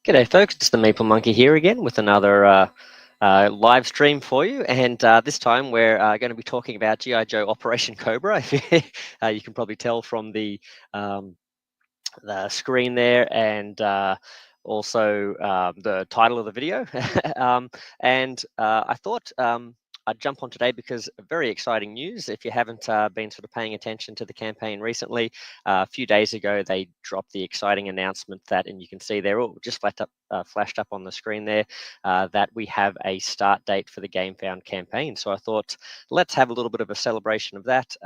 G'day folks, it's the Maple Monkey here again with another live stream for you, and this time we're going to be talking about G.I. Joe Operation Cobra. You can probably tell from the screen there, and also the title of the video. I thought I'd jump on today because very exciting news. If you haven't been sort of paying attention to the campaign recently, a few days ago they dropped the exciting announcement that, and you can see there, just flashed up on the screen there, that we have a start date for the Gamefound campaign. So I thought let's have a little bit of a celebration of that.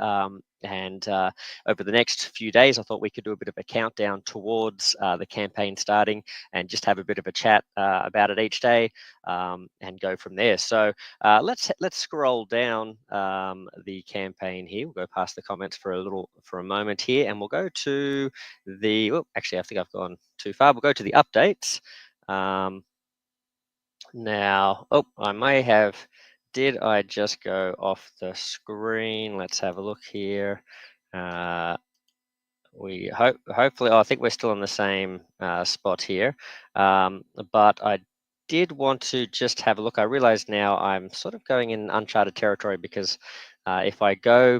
And over the next few days, I thought we could do a bit of a countdown towards the campaign starting and just have a bit of a chat about it each day, and go from there. So let's scroll down the campaign here. We'll go past the comments for a moment here, and we'll go to the. Oh, actually, I think I've gone too far. We'll go to the updates. Now, I may have. Did I just go off the screen? Let's have a look here. Hopefully, I think we're still in the same spot here. But I did want to just have a look. I realize now I'm sort of going in uncharted territory because if I go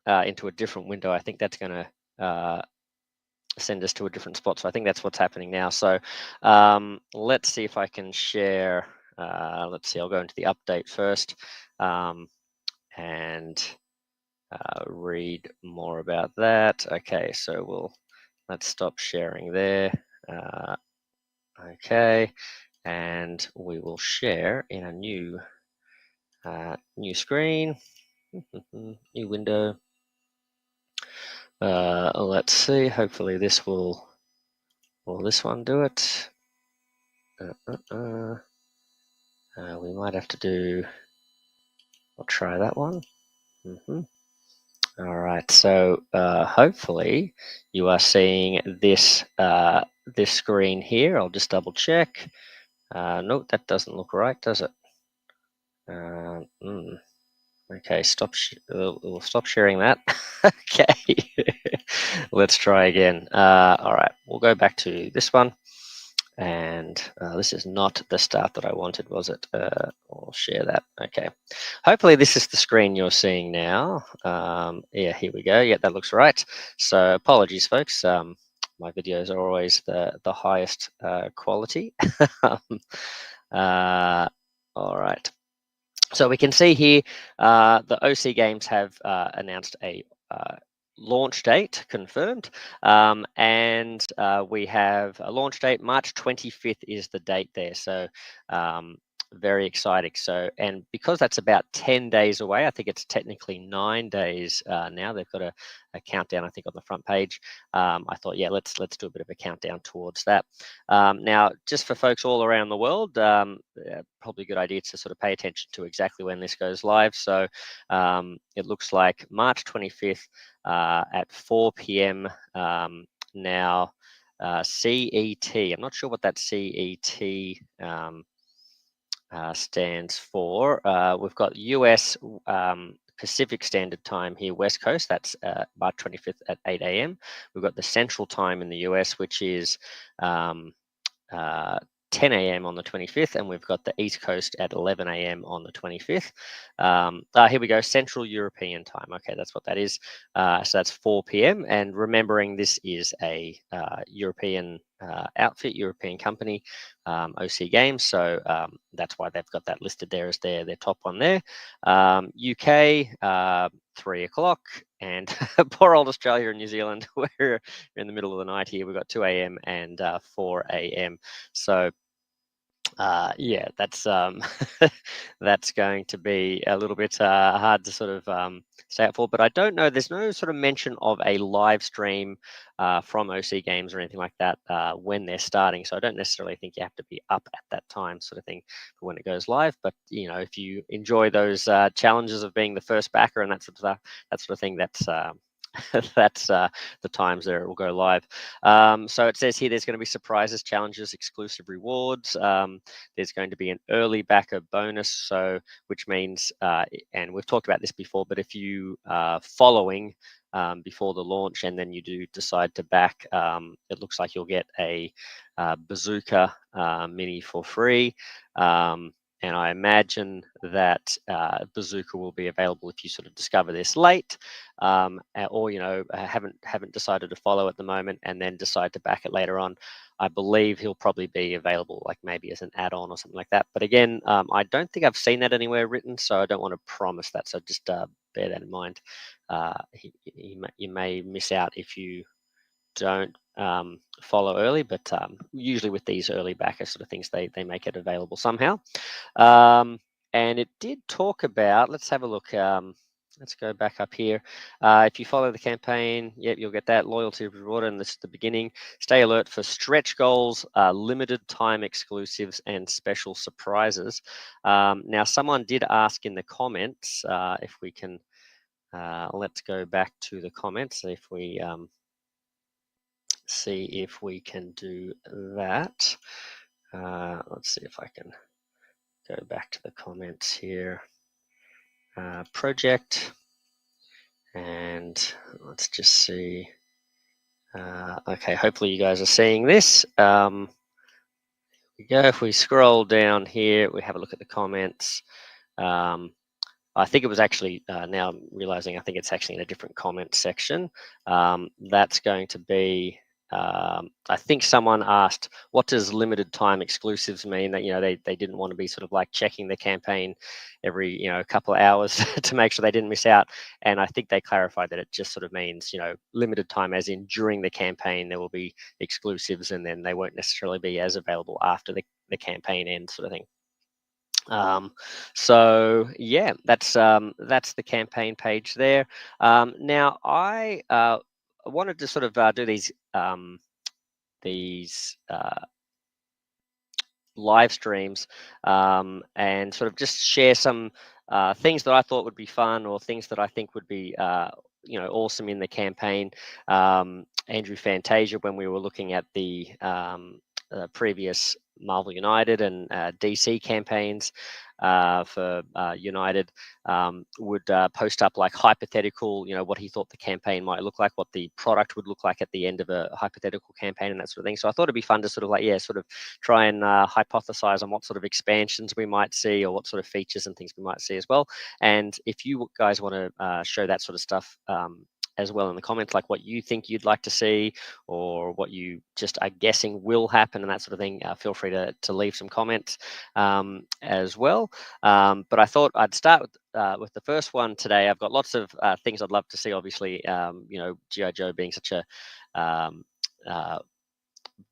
into a different window, I think that's going to send us to a different spot. So I think that's what's happening now. So let's see if I can share. Let's see, I'll go into the update first and read more about that. Okay, so let's stop sharing there. Okay, and we will share in a new screen, new window. Let's see. Hopefully this will this one do it? We might have to do. I'll try that one. All right, so hopefully you are seeing this this screen here. I'll just double check. Nope, that doesn't look right, does it? Okay, we'll stop sharing that. Okay, let's try again. All right, we'll go back to this one. And this is not the start that I wanted, was it? I'll share that. Okay. Hopefully this is the screen you're seeing now. Yeah, here we go. Yeah, that looks right. So apologies, folks. My videos are always the highest quality. All right. So we can see here the OC Games have announced a launch date confirmed, and we have a launch date. March 25th is the date there, so very exciting. So, and because that's about 10 days away, I think it's technically 9 days now. They've got a countdown, I think, on the front page. I thought, yeah, let's do a bit of a countdown towards that. Now, just for folks all around the world, probably a good idea to sort of pay attention to exactly when this goes live. So it looks like March 25th at 4 p.m. Now, CET. I'm not sure what that CET stands for. We've got US Pacific Standard Time here, West Coast. That's March 25th at 8 a.m. We've got the Central Time in the US, which is 10 a.m. on the 25th, and we've got the East Coast at 11 a.m. on the 25th. Here we go, Central European Time. Okay, that's what that is. So that's 4 p.m. And remembering this is a European outfit, European company, OC Games. So that's why they've got that listed there as their top one there. UK, 3 o'clock, and poor old Australia and New Zealand, we're in the middle of the night here. We've got 2 a.m. and 4 a.m. So yeah, that's that's going to be a little bit hard to sort of stay up for. But I don't know. There's no sort of mention of a live stream from OC Games or anything like that when they're starting. So I don't necessarily think you have to be up at that time, sort of thing, for when it goes live. But you know, if you enjoy those challenges of being the first backer and that sort of thing, that's that's the times there it will go live. So it says here there's going to be surprises, challenges, exclusive rewards. There's going to be an early backer bonus, so which means, and we've talked about this before, but if you are following before the launch, and then you do decide to back, it looks like you'll get a Bazooka Mini for free. And I imagine that Bazooka will be available if you sort of discover this late, or haven't decided to follow at the moment, and then decide to back it later on. I believe he'll probably be available, like maybe as an add-on or something like that. But again, I don't think I've seen that anywhere written, so I don't want to promise that. So just bear that in mind. You may miss out if you don't follow early, but usually with these early backer sort of things, they make it available somehow. And it did talk about, let's have a look. Let's go back up here. If you follow the campaign, yep, you'll get that loyalty reward, and this is the beginning. Stay alert for stretch goals, limited time exclusives, and special surprises. Now, someone did ask in the comments if we can. Let's go back to the comments. See if we can do that. Let's see if I can go back to the comments here. Project, and let's just see. Okay, hopefully you guys are seeing this. We go. If we scroll down here, we have a look at the comments. I think it was actually, now I'm realizing, I think it's actually in a different comment section. That's going to be, I think someone asked, what does limited time exclusives mean? That, they didn't want to be sort of like checking the campaign every, couple of hours to make sure they didn't miss out. And I think they clarified that it just sort of means, limited time, as in during the campaign, there will be exclusives, and then they won't necessarily be as available after the campaign ends, sort of thing. So yeah, that's the campaign page there. Now I wanted to sort of do these live streams, and sort of just share some things that I thought would be fun, or things that I think would be awesome in the campaign. Andrew Fantasia, when we were looking at the previous Marvel United and DC campaigns for United, would post up like hypothetical, what he thought the campaign might look like, what the product would look like at the end of a hypothetical campaign, and that sort of thing. So I thought it'd be fun to sort of try and hypothesize on what sort of expansions we might see, or what sort of features and things we might see as well. And if you guys want to show that sort of stuff as well in the comments, like what you think you'd like to see, or what you just are guessing will happen, and that sort of thing, feel free to leave some comments as well. But I thought I'd start with the first one today. I've got lots of things I'd love to see. Obviously, G.I. Joe being such a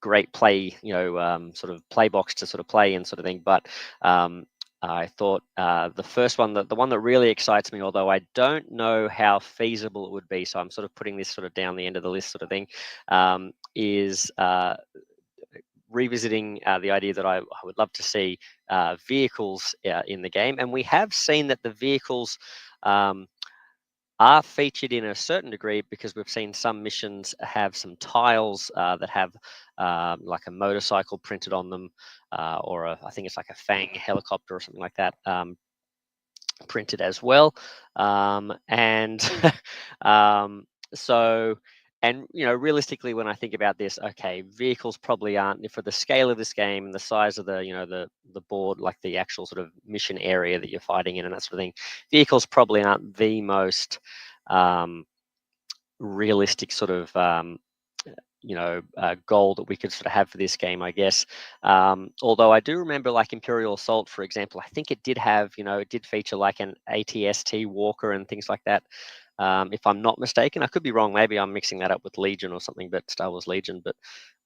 great play, sort of play box to sort of play and sort of thing. But I thought the first one, the one that really excites me, although I don't know how feasible it would be, so I'm sort of putting this sort of down the end of the list sort of thing, is revisiting the idea that I would love to see vehicles in the game. And we have seen that the vehicles are featured in a certain degree, because we've seen some missions have some tiles that have like a motorcycle printed on them, or I think it's like a Fang helicopter or something like that, printed as well. And so, and realistically, when I think about this, okay, vehicles probably aren't, for the scale of this game and the size of the board, like the actual sort of mission area that you're fighting in and that sort of thing, vehicles probably aren't the most realistic sort of goal that we could sort of have for this game, I guess. Although I do remember, like Imperial Assault, for example, I think it did have, it did feature like an ATST walker and things like that. If I'm not mistaken, I could be wrong. Maybe I'm mixing that up with Legion or something, but Star Wars Legion. But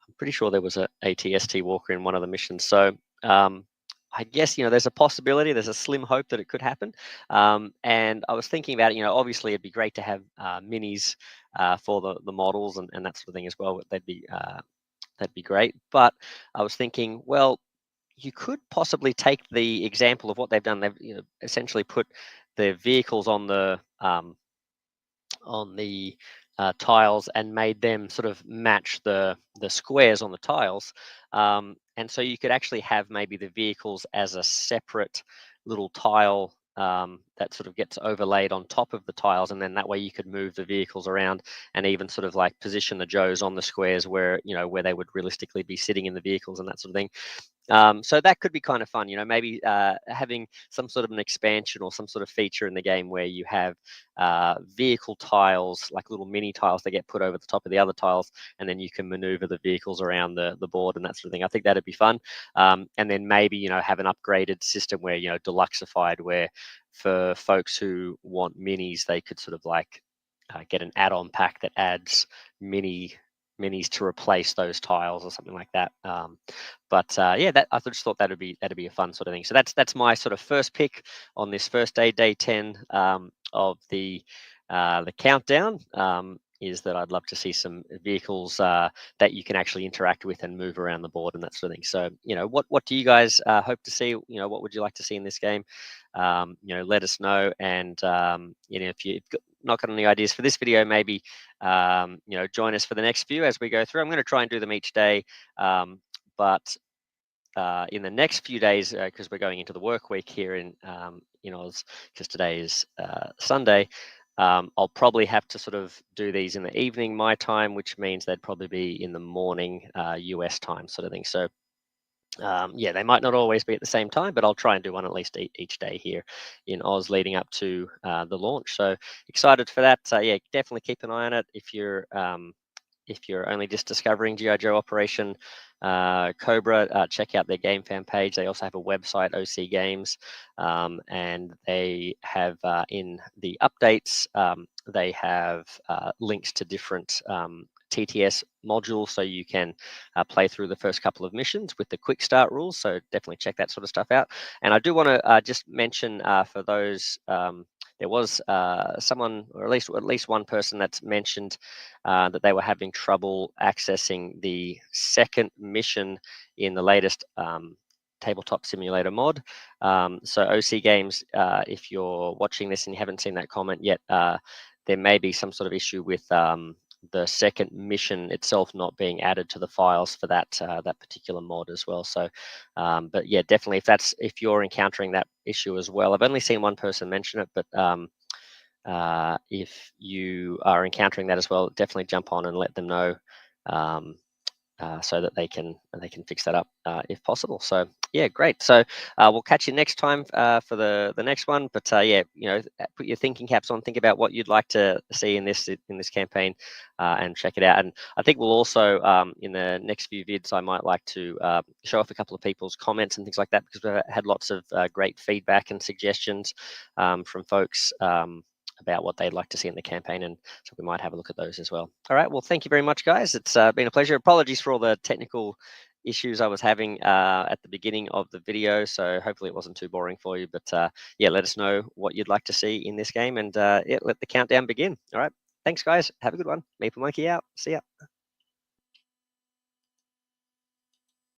I'm pretty sure there was a ATST walker in one of the missions. So I guess, there's a possibility, there's a slim hope that it could happen. And I was thinking about, obviously it'd be great to have minis for the models and that sort of thing as well. That'd be great. But I was thinking, well, you could possibly take the example of what they've done. They've essentially put the vehicles on the tiles and made them sort of match the squares on the tiles, and so you could actually have maybe the vehicles as a separate little tile that sort of gets overlaid on top of the tiles, and then that way you could move the vehicles around and even sort of like position the Joes on the squares where where they would realistically be sitting in the vehicles and that sort of thing. So that could be kind of fun, maybe having some sort of an expansion or some sort of feature in the game where you have vehicle tiles, like little mini tiles that get put over the top of the other tiles, and then you can maneuver the vehicles around the board and that sort of thing. I think that'd be fun. And then maybe, have an upgraded system where, deluxeified, where for folks who want minis, they could sort of like get an add-on pack that adds minis to replace those tiles or something like that. But yeah, I just thought that'd be a fun sort of thing. So that's my sort of first pick on this first day 10 of the countdown. Is that I'd love to see some vehicles that you can actually interact with and move around the board and that sort of thing. So, what do you guys hope to see? What would you like to see in this game? Let us know. And, if you've not got any ideas for this video, maybe, join us for the next few as we go through. I'm going to try and do them each day. But in the next few days, because we're going into the work week here in Oz, because today is Sunday, I'll probably have to sort of do these in the evening my time, which means they'd probably be in the morning US time sort of thing. So yeah, they might not always be at the same time, but I'll try and do one at least each day here in Oz leading up to the launch. So excited for that. Yeah, definitely keep an eye on it if you're only just discovering G.I. Joe Operation Cobra. Check out their Gamefound page. They also have a website, OC Games, and they have in the updates, they have links to different TTS modules, so you can play through the first couple of missions with the quick start rules. So definitely check that sort of stuff out. And I do want to just mention for those, there was someone, or at least one person, that's mentioned that they were having trouble accessing the second mission in the latest tabletop simulator mod. So OC Games, if you're watching this and you haven't seen that comment yet, there may be some sort of issue with the second mission itself not being added to the files for that particular mod as well. So, but yeah, definitely if you're encountering that issue as well. I've only seen one person mention it, but if you are encountering that as well, definitely jump on and let them know. So that they can fix that up if possible. So yeah, great. So we'll catch you next time for the next one. But yeah, put your thinking caps on. Think about what you'd like to see in this campaign, and check it out. And I think we'll also in the next few vids, I might like to show off a couple of people's comments and things like that, because we've had lots of great feedback and suggestions from folks. About what they'd like to see in the campaign, and so we might have a look at those as well. All right, well, thank you very much, guys. It's been a pleasure. Apologies for all the technical issues I was having at the beginning of the video, so hopefully it wasn't too boring for you. But yeah, let us know what you'd like to see in this game, and yeah, let the countdown begin. All right, thanks, guys. Have a good one. Maple Monkey out. See ya.